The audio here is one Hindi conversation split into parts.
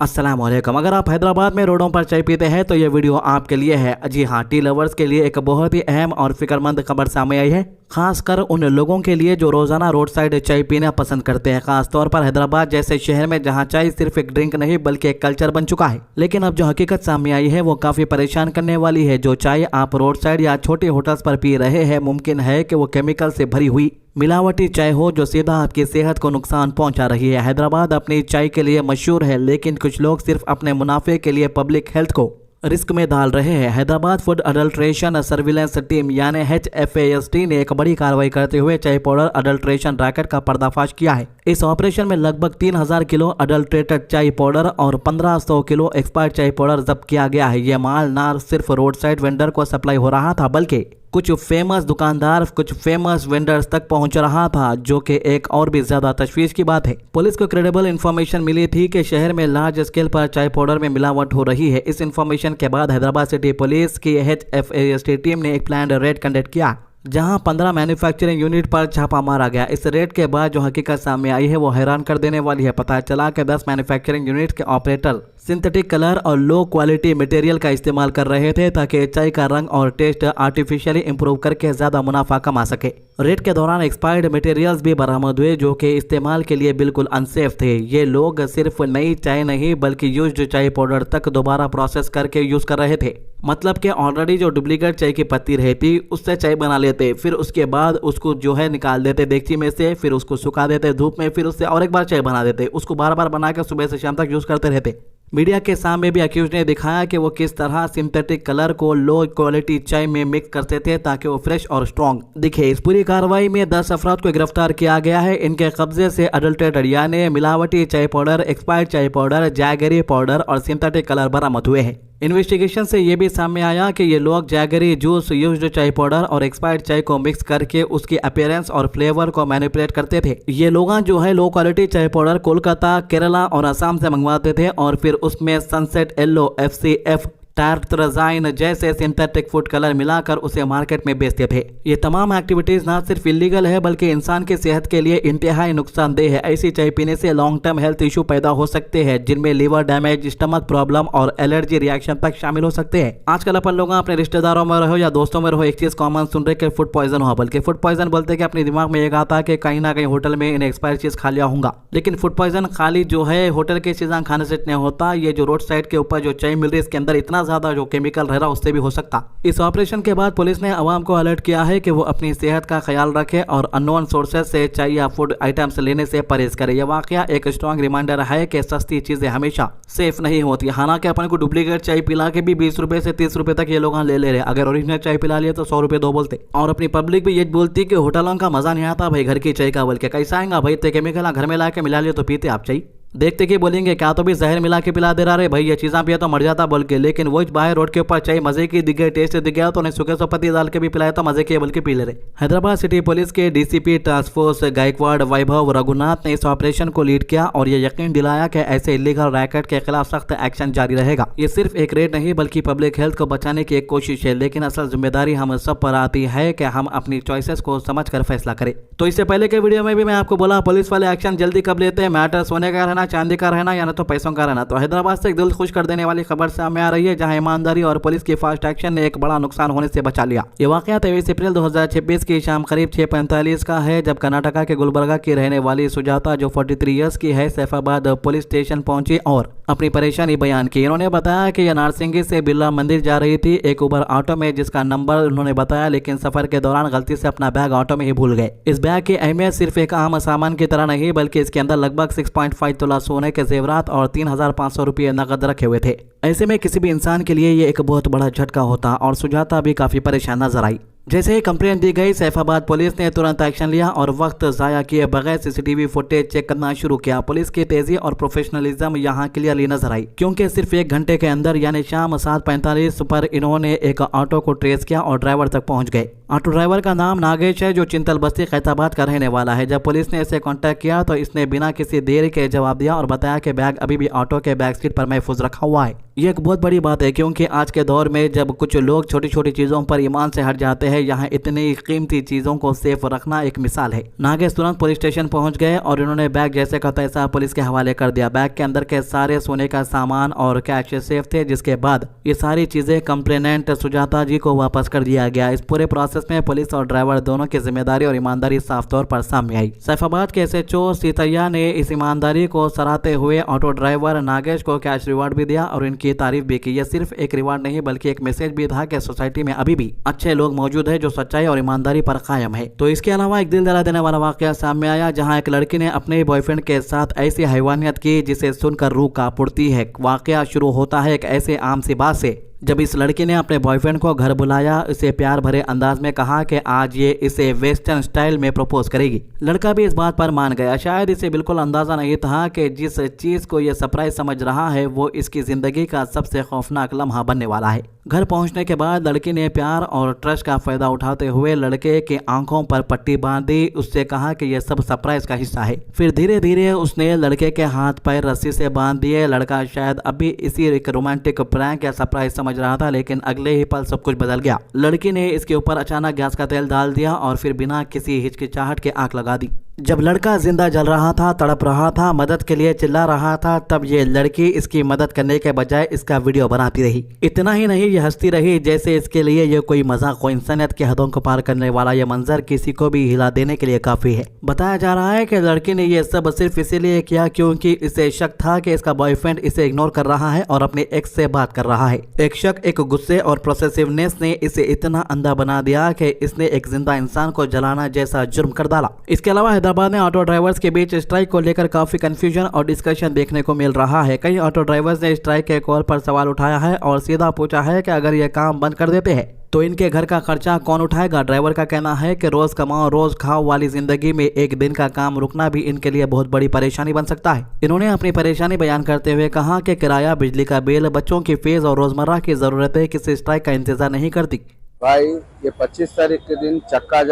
अस्सलाम वालेकुम। अगर आप हैदराबाद में रोडों पर चाय पीते हैं तो ये वीडियो आपके लिए है। जी हाँ, टी लवर्स के लिए एक बहुत ही अहम और फिक्रमंद खबर सामने आई है, खासकर उन लोगों के लिए जो रोजाना रोड साइड चाय पीना पसंद करते हैं, खासतौर पर हैदराबाद जैसे शहर में जहां चाय सिर्फ एक ड्रिंक नहीं बल्कि एक कल्चर बन चुका है। लेकिन अब जो हकीकत सामने आई है वो काफी परेशान करने वाली है। जो चाय आप रोड साइड या छोटे होटल्स पर पी रहे हैं, मुमकिन है कि वो केमिकल से भरी हुई मिलावटी चाय हो जो सीधा आपकी सेहत को नुकसान पहुंचा रही है। हैदराबाद अपनी चाय के लिए मशहूर है, लेकिन कुछ लोग सिर्फ अपने मुनाफे के लिए पब्लिक हेल्थ को रिस्क में डाल रहे हैं। Hyderabad food adulteration surveillance team यानी HFAST ने एक बड़ी कार्रवाई करते हुए चाय पाउडर अडल्ट्रेशन रैकेट का पर्दाफाश किया है। इस ऑपरेशन में लगभग 3000 किलो अडल्ट्रेटेड चाय पाउडर और 1500 किलो एक्सपायर्ड चाय पाउडर जब्त किया गया है। यह माल न सिर्फ रोड साइड वेंडर को सप्लाई हो रहा था बल्कि कुछ फेमस दुकानदार, कुछ फेमस वेंडर्स तक पहुंच रहा था, जो कि एक और भी ज्यादा तशवीश की बात है। पुलिस को क्रेडिबल इंफॉर्मेशन मिली थी कि शहर में लार्ज स्केल पर चाय पाउडर में मिलावट हो रही है। इस इंफॉर्मेशन के बाद हैदराबाद सिटी पुलिस की HFAST टीम ने एक प्लान्ड रेड कंडक्ट किया, जहां 15 मैन्युफैक्चरिंग यूनिट पर छापा मारा गया। इस रेड के बाद जो हकीकत सामने आई है वो हैरान कर देने वाली है। पता चला कि 10 मैन्युफैक्चरिंग यूनिट के ऑपरेटर सिंथेटिक कलर और लो क्वालिटी मटेरियल का इस्तेमाल कर रहे थे ताकि चाय का रंग और टेस्ट आर्टिफिशियली इंप्रूव करके ज्यादा मुनाफा कमा सके। रेड के दौरान एक्सपायर्ड मटेरियल्स भी बरामद हुए जो कि इस्तेमाल के लिए बिल्कुल अनसेफ थे। ये लोग सिर्फ नई चाय नहीं बल्कि यूज्ड चाय पाउडर तक दोबारा प्रोसेस करके यूज कर रहे थे। मतलब कि ऑलरेडी जो डुप्लीकेट चाय की पत्ती रहती उससे चाय बना लेते, फिर उसके बाद उसको जो है निकाल देते देगची में से, फिर उसको सुखा देते धूप में, फिर उससे और एक बार चाय बना देते, उसको बार बार बना कर सुबह से शाम तक यूज करते रहते। मीडिया के सामने भी अक्यूज ने दिखाया कि वो किस तरह सिंथेटिक कलर को लो क्वालिटी चाय में मिक्स करते थे ताकि वो फ्रेश और स्ट्रॉन्ग दिखे। इस पूरी कार्रवाई में 10 अफराद को गिरफ्तार किया गया है। इनके कब्जे से अडल्ट्रेटेड यानी मिलावटी चाय पाउडर, एक्सपायर्ड चाय पाउडर, जैगरी पाउडर और सिंथेटिक कलर बरामद हुए हैं। इन्वेस्टिगेशन से ये भी सामने आया कि ये लोग जैगरी जूस, यूज्ड चाय पाउडर और एक्सपायर्ड चाय को मिक्स करके उसकी अपीयरेंस और फ्लेवर को मैनिपुलेट करते थे। ये लोग जो है लो क्वालिटी चाय पाउडर कोलकाता, केरला और असम से मंगवाते थे और फिर उसमें सनसेट येलो, FCF, टार्ट्राजाइन जैसे सिंथेटिक फूड कलर मिलाकर उसे मार्केट में बेचते थे। ये तमाम एक्टिविटीज न सिर्फ इलीगल है बल्कि इंसान की सेहत के लिए इंतहाई नुकसानदेह है। ऐसी चाय पीने से लॉन्ग टर्म हेल्थ इशू पैदा हो सकते हैं, जिनमें लीवर डैमेज, स्टमक प्रॉब्लम और एलर्जी रिएक्शन तक शामिल हो सकते हैं। आजकल अपन लोग अपने रिश्तेदारों में रहो या दोस्तों में रहो, एक चीज कॉमन सुन रहे कि फूड पॉइजन हुआ, बल्कि फूड पॉइजन बोलते कि अपने दिमाग में एक आता है कि कहीं ना कहीं होटल में इन एक्सपायर चीज खा लिया होगा। लेकिन फूड पॉइजन खाली जो है होटल की चीजें खाने से नहीं होता, ये जो रोड साइड के ऊपर जो चाय मिल रही है इसके अंदर इतना ज्यादा जो केमिकल रह रहा उससे भी हो सकता। इस ऑपरेशन के बाद पुलिस ने आवाम को अलर्ट किया है कि वो अपनी सेहत का ख्याल रखे और अननोन सोर्सेज से चाय या फूड आइटम्स लेने से परहेज करे। यह वाकया एक स्ट्रॉन्ग रिमाइंडर है कि सस्ती चीजें हमेशा सेफ नहीं होती। हालांकि अपन को डुप्लीकेट चाय पिला के भी 20 रुपए से 30 रुपए तक ये लोग ले ले रहे। अगर ओरिजिनल चाय पिला लिया तो 100 रुपए दो बोलते। और अपनी पब्लिक भी ये बोलती कि होटलों का मजा नहीं आता भाई घर की चाय का, बल्कि कैसा आएगा भाई, तो केमिकल घर में ला के मिला लिया तो पीते आप चाय। देखते कि बोलेंगे क्या तो भी जहर मिला के पिला दे रहा है भाई, ये चीज़ें पिया तो मर जाता बोल के। लेकिन वो बाहर रोड के ऊपर चाय मजे की दिख गई, टेस्ट दिख गया तो उन्हें सूखे सोपत्ती डाल के भी पिलाया तो मजे के बोल के पी ले रहे। हैदराबाद सिटी पुलिस के DCP टास्क फोर्स गायकवाड़ वैभव रघुनाथ ने इस ऑपरेशन को लीड किया और ये यकीन दिलाया कि ऐसे इलीगल रैकेट के खिलाफ सख्त एक्शन जारी रहेगा। ये सिर्फ एक रेड नहीं बल्कि पब्लिक हेल्थ को बचाने की एक कोशिश है, लेकिन असल जिम्मेदारी हम सब पर आती है कि हम अपनी चॉइसेस को समझ कर फैसला करें। तो इससे पहले के वीडियो में भी मैं आपको बोला पुलिस वाले एक्शन जल्दी कब लेते हैं, मैटर सोने का रहना, चांदी का रहना या ना तो पैसों का रहना। तो हैदराबाद से एक दिल खुश कर देने वाली खबर सामने आ रही है, जहां ईमानदारी और पुलिस की फास्ट एक्शन ने एक बड़ा नुकसान होने से बचा लिया। ये वाकया 23 अप्रैल 2026 की शाम करीब 6:45 का है, जब कर्नाटका के गुलबर्गा की रहने वाली सुजाता जो 43 ईयर्स की है सैफाबाद पुलिस स्टेशन पहुंची और अपनी परेशानी बयान की। इन्होंने बताया कि यह नारसिंगी से बिरला मंदिर जा रही थी एक उबर ऑटो में, जिसका नंबर उन्होंने बताया, लेकिन सफर के दौरान गलती से अपना बैग ऑटो में ही भूल गए। इस बैग की अहमियत सिर्फ एक आम सामान की तरह नहीं बल्कि इसके अंदर लगभग 6.5 तोला सोने के जेवरात और 3500 रुपये नकद रखे हुए थे। ऐसे में किसी भी इंसान के लिए ये एक बहुत बड़ा झटका होता और सुजाता भी काफी परेशान नजर आई। जैसे ही कंप्लेंट दी गई, सैफाबाद पुलिस ने तुरंत एक्शन लिया और वक्त जाया किए बगैर CCTV फुटेज चेक करना शुरू किया। पुलिस की तेजी और प्रोफेशनलिज्म यहाँ क्लियरली नजर आई, क्योंकि सिर्फ 1 घंटे के अंदर यानी शाम 7:45 पर इन्होंने एक ऑटो को ट्रेस किया और ड्राइवर तक पहुंच गए। ऑटो ड्राइवर का नाम नागेश है, जो चिंतल बस्ती खैताबाद का रहने वाला है। जब पुलिस ने इसे कांटेक्ट किया तो इसने बिना किसी देरी के जवाब दिया और बताया कि बैग अभी भी ऑटो के बैक सीट पर महफूज रखा हुआ है। ये एक बहुत बड़ी बात है, क्योंकि आज के दौर में जब कुछ लोग छोटी छोटी चीज़ों पर ईमान से हट जाते हैं, यहाँ इतनी कीमती चीज़ों को सेफ रखना एक मिसाल है। नागेश तुरंत पुलिस स्टेशन पहुंच गए और इन्होंने बैग जैसे का तैसा पुलिस के हवाले कर दिया। बैग के अंदर के सारे सोने का सामान और कैश सेफ थे, जिसके बाद ये सारी चीज़ें कंप्लेनेंट सुजाता जी को वापस कर दिया गया। इस पूरे प्रोसेस में पुलिस और ड्राइवर दोनों की जिम्मेदारी और ईमानदारी साफ तौर पर सामने आई। सैफाबाद के SHO सीतैया ने इस ईमानदारी को सराहते हुए ऑटो ड्राइवर नागेश को कैश रिवार्ड भी दिया और इनकी तारीफ भी की। यह सिर्फ एक रिवार्ड नहीं बल्कि एक मैसेज भी था कि सोसाइटी में अभी भी अच्छे लोग मौजूद हैं जो सच्चाई और ईमानदारी पर कायम है। तो इसके अलावा एक दिल दहला देने वाला वाकया सामने आया, जहां एक लड़की ने अपने बॉयफ्रेंड के साथ ऐसी हैवानियत की जिसे सुनकर रूह कांप उठती है। वाकया शुरू होता है एक ऐसे आम सी बात से, जब इस लड़की ने अपने बॉयफ्रेंड को घर बुलाया, इसे प्यार भरे अंदाज में कहा कि आज ये इसे वेस्टर्न स्टाइल में प्रपोज करेगी। लड़का भी इस बात पर मान गया। शायद इसे बिल्कुल अंदाजा नहीं था कि जिस चीज को ये सरप्राइज समझ रहा है वो इसकी जिंदगी का सबसे खौफनाक लम्हा बनने वाला है। घर पहुंचने के बाद लड़की ने प्यार और ट्रस्ट का फायदा उठाते हुए लड़के की आंखों पर पट्टी बांध दी, उससे कहा कि यह सब सरप्राइज का हिस्सा है। फिर धीरे धीरे उसने लड़के के हाथ पैर रस्सी से बांध दिए। लड़का शायद अभी इसी एक रोमांटिक प्रैंक या सरप्राइज समझ रहा था, लेकिन अगले ही पल सब कुछ बदल गया। लड़की ने इसके ऊपर अचानक गैस का तेल डाल दिया और फिर बिना किसी हिचकिचाहट के आग लगा दी। जब लड़का जिंदा जल रहा था, तड़प रहा था, मदद के लिए चिल्ला रहा था, तब ये लड़की इसकी मदद करने के बजाय इसका वीडियो बनाती रही। इतना ही नहीं, ये हंसती रही जैसे इसके लिए ये कोई मजाक हो। इंसानियत की हदों को पार करने वाला ये मंजर किसी को भी हिला देने के लिए काफी है। बताया जा रहा है कि लड़की ने ये सब सिर्फ इसीलिए किया क्योंकि इसे शक था कि इसका बॉयफ्रेंड इसे इग्नोर कर रहा है और अपने एक्स से बात कर रहा है। एक शक, एक गुस्से और प्रोसेसिवनेस ने इसे इतना अंधा बना दिया कि इसने एक जिंदा इंसान को जलाना जैसा जुर्म कर डाला। इसके अलावा हैदराबाद में ऑटो ड्राइवर्स के बीच स्ट्राइक को लेकर काफी कंफ्यूजन और डिस्कशन देखने को मिल रहा है। कई ऑटो ड्राइवर्स ने स्ट्राइक के कॉल पर सवाल उठाया है और सीधा पूछा है कि अगर ये काम बंद कर देते हैं तो इनके घर का खर्चा कौन उठाएगा। ड्राइवर का कहना है कि रोज कमाओ रोज खाओ वाली जिंदगी में एक दिन का काम रुकना भी इनके लिए बहुत बड़ी परेशानी बन सकता है। इन्होंने अपनी परेशानी बयान करते हुए कहा कि किराया, बिजली का बिल, बच्चों की फीस और रोजमर्रा की जरूरतें किसी स्ट्राइक का इंतजार नहीं करती। भाई ये 25 तारीख के दिन चक्का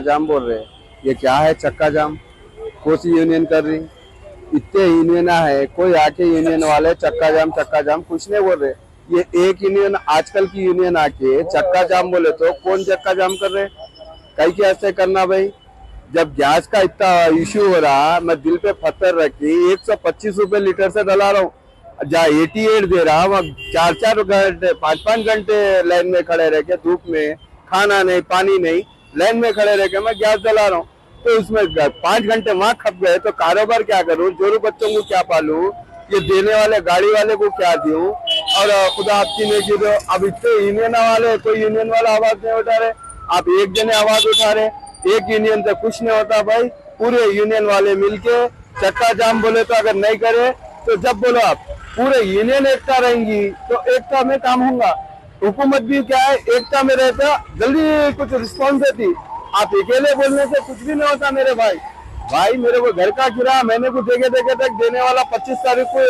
जाम बोल रहे हैं। ये क्या है चक्का जाम? कौन सी यूनियन कर रही? इतने यूनियन है, कोई आके यूनियन वाले चक्का जाम कुछ नहीं बोल रहे। ये एक यूनियन, आजकल की यूनियन आके चक्का जाम बोले तो कौन चक्का जाम कर रहे? कई के ऐसे करना भाई। जब गैस का इतना इश्यू हो रहा, मैं दिल पे पत्थर रखी 125 रुपए लीटर से डला रहा हूँ, जहाँ 88 दे रहा, वहाँ 4-4 घंटे 5-5 घंटे लाइन में खड़े रह के, धूप में, खाना नहीं पानी नहीं, लाइन में खड़े रह के मैं गैस डला रहा हूँ। तो उसमें 5 घंटे वहाँ खप गए तो कारोबार क्या करूँ? जोरू बच्चों को क्या पालूं? ये देने वाले गाड़ी वाले को क्या दूं? और खुदा आपकी ने की। अब इतने यूनियन वाले, कोई यूनियन वाला आवाज नहीं उठा रहे। आप एक जने आवाज उठा रहे, एक यूनियन से कुछ नहीं होता भाई। पूरे यूनियन वाले मिलके चक्का जाम बोले तो अगर नहीं करे तो जब बोलो आप पूरे यूनियन एकता रहेंगी तो एकता में काम होगा। हुकूमत भी क्या है, एकता में रहता जल्दी कुछ रिस्पॉन्स देती। आप अकेले बोलने से कुछ भी नहीं होता मेरे भाई। मेरे को घर का किराया महीने को देखे तक देने वाला 25 तारीख को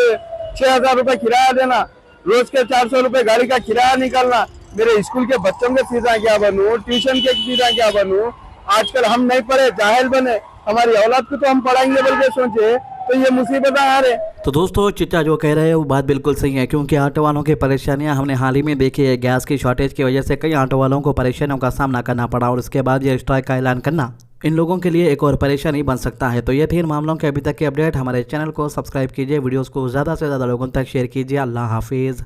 6,000 रुपए किराया देना, रोज के 400 रुपए गाड़ी का किराया निकालना, मेरे स्कूल के बच्चों के फीसा क्या बनूं, ट्यूशन के फीसा क्या बनूं। आजकल हम नहीं पढ़े, जाहिल बने, हमारी औलाद को तो हम पढ़ाएंगे बोल के सोचे तो ये मुसीबत आ रहे। तो दोस्तों, चिच्चा जो कह रहे हैं वो बात बिल्कुल सही है, क्योंकि ऑटो वालों की परेशानियां हमने हाल ही में देखी है। गैस की शॉर्टेज की वजह से कई ऑटो वालों को परेशानियों का सामना करना पड़ा और उसके बाद ये स्ट्राइक का ऐलान करना इन लोगों के लिए एक और परेशानी बन सकता है। तो ये थी इन मामलों के अभी तक की अपडेट। हमारे चैनल को सब्सक्राइब कीजिए, वीडियोस को ज़्यादा से ज़्यादा लोगों तक शेयर कीजिए। अल्लाह हाफिज़।